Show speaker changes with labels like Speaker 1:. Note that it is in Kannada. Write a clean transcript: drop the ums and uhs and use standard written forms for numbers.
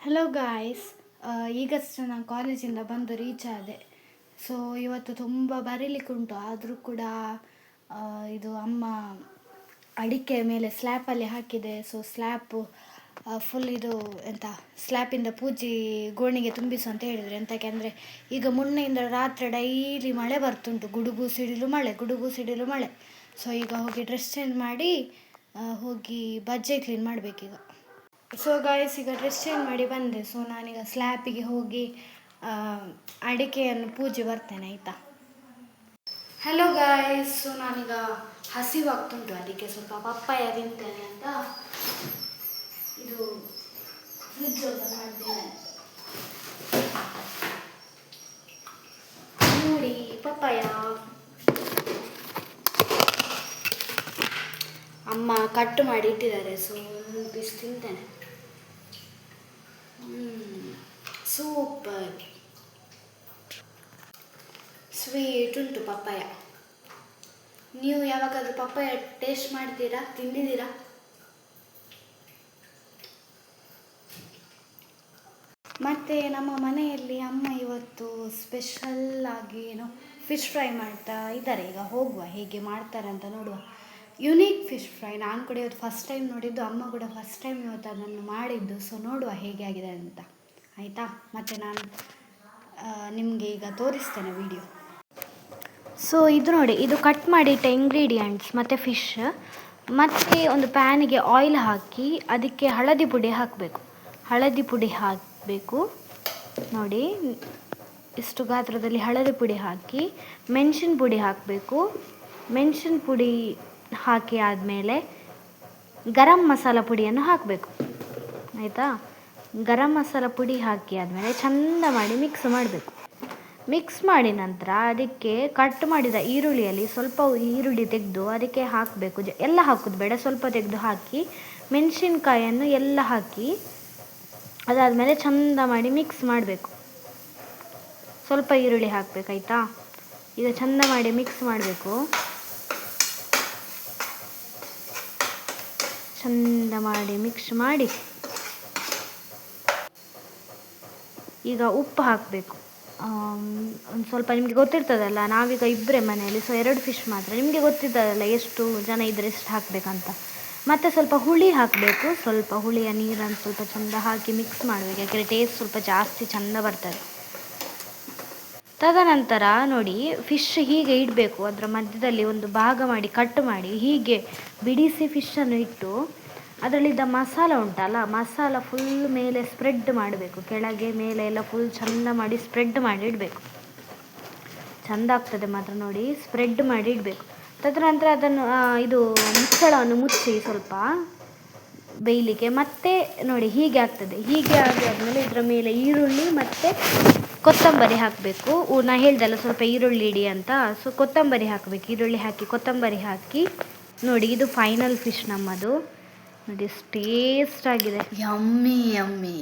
Speaker 1: ಹಲೋ ಗಾಯ್ಸ್, ಈಗಷ್ಟೇ ನಾನು ಕಾಲೇಜಿಂದ ಬಂದು ರೀಚ್ ಆದೆ. ಸೊ ಇವತ್ತು ತುಂಬ ಬರೀಲಿಕ್ಕುಂಟು. ಆದರೂ ಕೂಡ ಇದು ಅಮ್ಮ ಅಡಿಕೆ ಮೇಲೆ ಸ್ಲ್ಯಾಪಲ್ಲಿ ಹಾಕಿದೆ. ಸೊ ಸ್ಲ್ಯಾಪು ಫುಲ್ ಇದು ಸ್ಲ್ಯಾಪಿಂದ ಪೂಜೆ ಗೋಣಿಗೆ ತುಂಬಿಸು ಅಂತ ಹೇಳಿದರು. ಎಂತಕ್ಕೆ ಅಂದರೆ ಈಗ ಮೊನ್ನೆಯಿಂದ ರಾತ್ರಿ ಡೈಲಿ ಮಳೆ ಬರ್ತುಂಟು, ಗುಡುಗು ಸಿಡಿಲು ಮಳೆ, ಗುಡುಗು ಸಿಡಿಲು ಮಳೆ. ಸೊ ಈಗ ಹೋಗಿ ಡ್ರೆಸ್ ಚೇಂಜ್ ಮಾಡಿ ಹೋಗಿ ಬಜ್ಜೆ ಕ್ಲೀನ್ ಮಾಡಬೇಕೀಗ. ಸೊ ಗಾಯ್ಸ್, ಈಗ ಡ್ರೆಸ್ ಚೇಂಜ್ ಮಾಡಿ ಬಂದೆ. ಸೊ ನಾನೀಗ ಸ್ಲ್ಯಾಪಿಗೆ ಹೋಗಿ ಅಡಿಕೆಯನ್ನು ಪೂಜೆ ಬರ್ತೇನೆ, ಆಯಿತಾ? ಹಲೋ ಗಾಯ್ಸ್, ಸೊ ನಾನೀಗ ಹಸಿವಾಗ್ತುಂಟು, ಅದಕ್ಕೆ ಸ್ವಲ್ಪ ಪಪ್ಪಾಯ ತಿಂತೇನೆ ಅಂತ ಇದು ಫ್ರಿಡ್ಜ್ ಓಪನ್ ಮಾಡ್ತೇನೆ. ನೋಡಿ ಪಪ್ಪಾಯ ಅಮ್ಮ ಕಟ್ ಮಾಡಿ ಇಟ್ಟಿದ್ದಾರೆ. ಸೊ ಒಂದು ಪೀಸ್ ತಿಂತೇನೆ. ಸೂಪರ್ ಸ್ವೀಟ್ ಉಂಟು ಪಪ್ಪಾಯ. ನೀವು ಯಾವಾಗಾದ್ರೂ ಪಪ್ಪಾಯ ಟೇಸ್ಟ್ ಮಾಡ್ತೀರಾ, ತಿಂದಿದ್ದೀರಾ? ಮತ್ತು ನಮ್ಮ ಮನೆಯಲ್ಲಿ ಅಮ್ಮ ಇವತ್ತು ಸ್ಪೆಷಲ್ ಆಗಿ ಫಿಶ್ ಫ್ರೈ ಮಾಡ್ತಾ ಇದ್ದಾರೆ. ಈಗ ಹೋಗುವ ಹೇಗೆ ಮಾಡ್ತಾರೆ ಅಂತ ನೋಡುವ. Unique fish fry. ನಾನು ಕೂಡ ಇವತ್ತು ಫಸ್ಟ್ ಟೈಮ್ ನೋಡಿದ್ದು, ಅಮ್ಮ ಕೂಡ ಫಸ್ಟ್ ಟೈಮ್ ಇವತ್ತು ಅದನ್ನು ಮಾಡಿದ್ದು. ಸೊ ನೋಡುವ ಹೇಗೆ ಆಗಿದೆ ಅಂತ, ಆಯಿತಾ? ಮತ್ತು ನಾನು ನಿಮಗೆ ಈಗ ತೋರಿಸ್ತೇನೆ ವಿಡಿಯೋ. ಸೊ ಇದು ನೋಡಿ, ಇದು ಕಟ್ ಮಾಡಿಟ್ಟ ಇಂಗ್ರೀಡಿಯೆಂಟ್ಸ್ ಮತ್ತು ಫಿಶ್. ಮತ್ತು ಒಂದು ಪ್ಯಾನಿಗೆ ಆಯಿಲ್ ಹಾಕಿ ಅದಕ್ಕೆ ಹಳದಿ ಪುಡಿ ಹಾಕಬೇಕು. ಹಳದಿ ಪುಡಿ ಹಾಕಬೇಕು ನೋಡಿ, ಇಷ್ಟು ಗಾತ್ರದಲ್ಲಿ ಹಳದಿ ಪುಡಿ ಹಾಕಿ ಮೆಣಸಿನ ಪುಡಿ ಹಾಕಬೇಕು. ಮೆಣಸಿನ ಪುಡಿ ಹಾಕಿ ಆದಮೇಲೆ ಗರಂ ಮಸಾಲ ಪುಡಿಯನ್ನು ಹಾಕಬೇಕು, ಆಯಿತಾ? ಗರಂ ಮಸಾಲ ಪುಡಿ ಹಾಕಿ ಆದಮೇಲೆ ಚೆಂದ ಮಾಡಿ ಮಿಕ್ಸ್ ಮಾಡಬೇಕು. ಮಿಕ್ಸ್ ಮಾಡಿ ನಂತರ ಅದಕ್ಕೆ ಕಟ್ ಮಾಡಿದ ಈರುಳ್ಳಿಯಲ್ಲಿ ಸ್ವಲ್ಪ ಈರುಳ್ಳಿ ತೆಗೆದು ಅದಕ್ಕೆ ಹಾಕಬೇಕು. ಎಲ್ಲ ಹಾಕೋದು ಬೇಡ, ಸ್ವಲ್ಪ ತೆಗೆದು ಹಾಕಿ ಮೆಣಸಿನ್ಕಾಯನ್ನು ಎಲ್ಲ ಹಾಕಿ ಅದಾದಮೇಲೆ ಚೆಂದ ಮಾಡಿ ಮಿಕ್ಸ್ ಮಾಡಬೇಕು. ಸ್ವಲ್ಪ ಈರುಳ್ಳಿ ಹಾಕಬೇಕು, ಆಯಿತಾ? ಈಗ ಚೆಂದ ಮಾಡಿ ಮಿಕ್ಸ್ ಮಾಡಬೇಕು. ಚೆಂದ ಮಾಡಿ ಮಿಕ್ಸ್ ಮಾಡಿ ಈಗ ಉಪ್ಪು ಹಾಕಬೇಕು. ಒಂದು ಸ್ವಲ್ಪ, ನಿಮಗೆ ಗೊತ್ತಿರ್ತದಲ್ಲ, ನಾವೀಗ ಇಬ್ಬರೇ ಮನೆಯಲ್ಲಿ, ಸೊ 2 ಫಿಶ್ ಮಾತ್ರ. ನಿಮಗೆ ಗೊತ್ತಿರ್ತದಲ್ಲ ಎಷ್ಟು ಜನ ಇದ್ದರೆ ಎಷ್ಟು ಹಾಕಬೇಕಂತ. ಮತ್ತು ಸ್ವಲ್ಪ ಹುಳಿ ಹಾಕಬೇಕು. ಸ್ವಲ್ಪ ಹುಳಿಯ ನೀರನ್ನು ಸ್ವಲ್ಪ ಚೆಂದ ಹಾಕಿ ಮಿಕ್ಸ್ ಮಾಡಬೇಕು, ಯಾಕೆಂದರೆ ಟೇಸ್ಟ್ ಸ್ವಲ್ಪ ಜಾಸ್ತಿ ಚೆಂದ ಬರ್ತದೆ. ತದನಂತರ ನೋಡಿ, ಫಿಶ್ ಹೀಗೆ ಇಡಬೇಕು. ಅದರ ಮಧ್ಯದಲ್ಲಿ ಒಂದು ಭಾಗ ಮಾಡಿ ಕಟ್ ಮಾಡಿ ಹೀಗೆ ಬಿಡಿಸಿ ಫಿಶನ್ನು ಇಟ್ಟು ಅದರಲ್ಲಿದ್ದ ಮಸಾಲ ಉಂಟಲ್ಲ, ಮಸಾಲ ಫುಲ್ ಮೇಲೆ ಸ್ಪ್ರೆಡ್ ಮಾಡಬೇಕು. ಕೆಳಗೆ ಮೇಲೆ ಎಲ್ಲ ಫುಲ್ ಚೆಂದ ಮಾಡಿ ಸ್ಪ್ರೆಡ್ ಮಾಡಿ ಇಡಬೇಕು. ಚೆಂದ ಆಗ್ತದೆ ಮಾತ್ರ ನೋಡಿ, ಸ್ಪ್ರೆಡ್ ಮಾಡಿ ಇಡಬೇಕು. ತದನಂತರ ಅದನ್ನು ಇದು ಮುಚ್ಚಳವನ್ನು ಮುಚ್ಚಿ ಸ್ವಲ್ಪ ಬೇಯಲಿಕ್ಕೆ. ಮತ್ತೆ ನೋಡಿ ಹೀಗೆ ಆಗ್ತದೆ. ಹೀಗೆ ಆದಮೇಲೆ ಇದರ ಮೇಲೆ ಈರುಳ್ಳಿ ಮತ್ತು ಕೊತ್ತಂಬರಿ ಹಾಕಬೇಕು. ನಾನು ಹೇಳ್ದಲ್ಲ ಸ್ವಲ್ಪ ಈರುಳ್ಳಿ ಇಡಿ ಅಂತ, ಸೊ ಕೊತ್ತಂಬರಿ ಹಾಕಬೇಕು. ಈರುಳ್ಳಿ ಹಾಕಿ ಕೊತ್ತಂಬರಿ ಹಾಕಿ ನೋಡಿ, ಇದು ಫೈನಲ್ ಫಿಶ್ ನಮ್ಮದು. ನೋಡಿ ಟೇಸ್ಟ್ ಆಗಿದೆ, ಯಮ್ಮಿ ಯಮ್ಮಿ.